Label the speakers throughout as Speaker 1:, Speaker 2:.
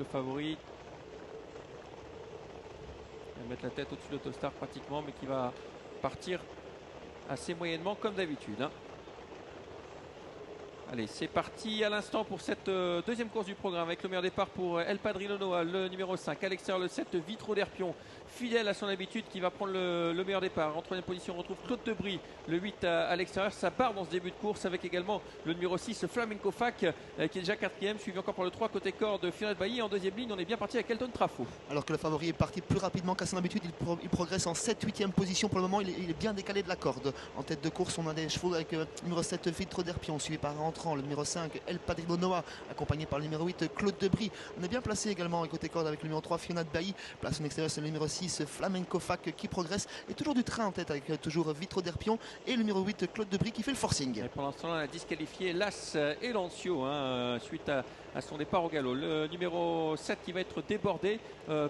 Speaker 1: Le favori va mettre la tête au-dessus de l'Autostar pratiquement, mais qui va partir assez moyennement comme d'habitude. Allez, c'est parti à l'instant pour cette deuxième course du programme avec le meilleur départ pour El Padrino Noah, le numéro 5. À l'extérieur, le 7, Vitro d'Erpion, fidèle à son habitude, qui va prendre le meilleur départ. En troisième position, on retrouve Claude Debris, le 8 à l'extérieur. Ça part dans ce début de course avec également le numéro 6, Flamenco Fac, qui est déjà quatrième, suivi encore par le 3 côté corps de Fiona Bailly. En deuxième ligne, on est bien parti avec Elton Trafo.
Speaker 2: Alors que le favori est parti plus rapidement qu'à son habitude, il progresse en 7-8e position pour le moment. Il est bien décalé de la corde. En tête de course, on a des chevaux avec le numéro 7, Vitro d'Erpion, suivi par Entrant, le numéro 5, El Padrino Noah, accompagné par le numéro 8, Claude Debris. On est bien placé également côté corde avec le numéro 3, Fiona Bailly. Place en extérieur, c'est le numéro 6, Flamenco Fac qui progresse. Et toujours du train en tête avec toujours Vitro d'Erpion et le numéro 8, Claude Debris qui fait le forcing.
Speaker 1: Et pendant ce temps, on a disqualifié Las et Lancio suite à son départ au galop. Le numéro 7 qui va être débordé,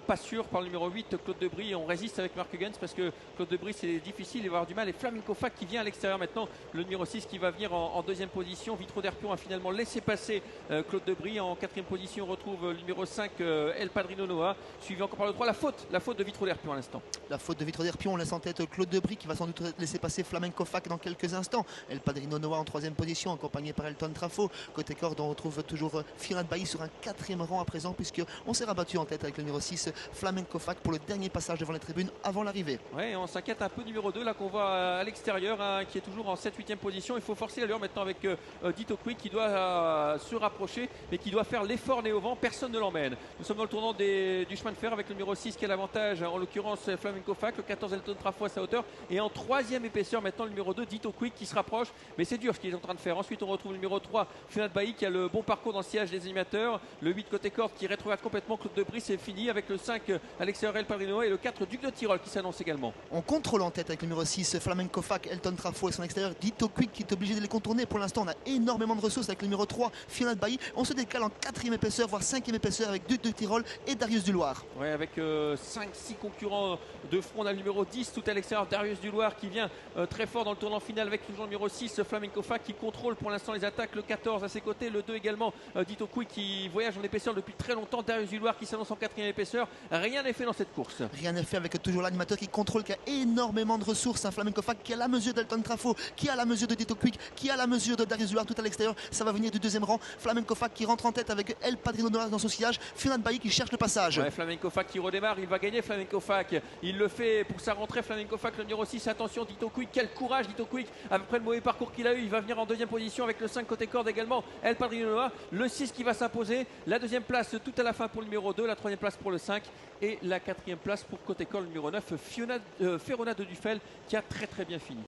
Speaker 1: pas sûr, par le numéro 8, Claude Debris. On résiste avec Mark Huggins parce que Claude Debris, c'est difficile, il va avoir du mal. Et Flamenco Fac qui vient à l'extérieur maintenant. Le numéro 6 qui va venir en deuxième position. Vitro d'Erpion a finalement laissé passer Claude Debris. En quatrième position, on retrouve le numéro 5, El Padrino Noah, suivi encore par le 3. La faute de Vitro d'Erpion à l'instant.
Speaker 2: La faute de Vitro d'Erpion, on laisse en tête Claude Debris qui va sans doute laisser passer Flamenco Fac dans quelques instants. El Padrino Noah en troisième position, accompagné par Elton Trafo. Côté corde, on retrouve toujours Fiona Bailly sur un quatrième rang à présent, puisqu'on s'est rabattu en tête avec le numéro 6, Flamenco Fac, pour le dernier passage devant les tribunes avant l'arrivée.
Speaker 1: Ouais, on s'inquiète un peu numéro 2 là qu'on voit à l'extérieur, qui est toujours en 7-8e position. Il faut forcer l'allure maintenant avec Dito Quick qui doit se rapprocher, mais qui doit faire l'effort né au vent. Personne ne l'emmène. Nous sommes dans le tournant du chemin de fer avec le numéro 6 qui a l'avantage, en l'occurrence Flamenco Fac, le 14 Elton Trafo à sa hauteur, et en troisième épaisseur maintenant le numéro 2 Dito Quick qui se rapproche, mais c'est dur ce qu'il est en train de faire. Ensuite on retrouve le numéro 3 Fiona Bailly qui a le bon parcours dans le sillage des animateurs, le 8 côté corde qui rétrograde complètement Claude Debris, c'est fini avec le 5 à l'extérieur El Padrino et le 4 Duc de Tyrol qui s'annonce également.
Speaker 2: On contrôle en tête avec le numéro 6, Flamenco Fac, Elton Trafo et son extérieur, Dito Quick qui est obligé de les contourner. Pour l'instant, on a énormément de ressources avec le numéro 3, Fiona Bailly. On se décale en 4e épaisseur, voire 5e épaisseur avec Duc de Tyrol et Darius du Loir.
Speaker 1: Ouais, avec 5-6 concurrents de front. On a le numéro 10 tout à l'extérieur, Darius du Loir qui vient très fort dans le tournant final avec toujours le numéro 6, Flamenco Fac qui contrôle pour l'instant les attaques, le 14 à ses côtés, le 2 également, Dito Quick qui voyage en épaisseur depuis très longtemps, Darius du Loir qui s'annonce en 4e épaisseur. Rien n'est fait dans cette course.
Speaker 2: Rien n'est fait avec toujours l'animateur qui contrôle, qui a énormément de ressources. Un Flamenco Fac qui a la mesure d'Elton Trafo, qui a la mesure de Dito Quick, qui a la mesure de Darius du Loir tout à l'extérieur. Ça va venir du deuxième rang. Flamenco Fac qui rentre en tête avec El Padrino Noah dans son sillage. Fiona Bailly qui cherche le passage.
Speaker 1: Ouais, Flamenco Fac qui redémarre, il va gagner Flamenco Fac. Il le fait pour sa rentrée. Flamenco Fac, le numéro 6. Attention, Dito Quick, quel courage Dito Quick. Après le mauvais parcours qu'il a eu, il va venir en deuxième position avec le 5 côté corde également. El Padrino Noah, le 6 qui va s'imposer. La deuxième place tout à la fin pour le numéro 2, la troisième place pour le 5 et la quatrième place pour côté corde le numéro 9, Ferona de Dufel qui a très bien fini.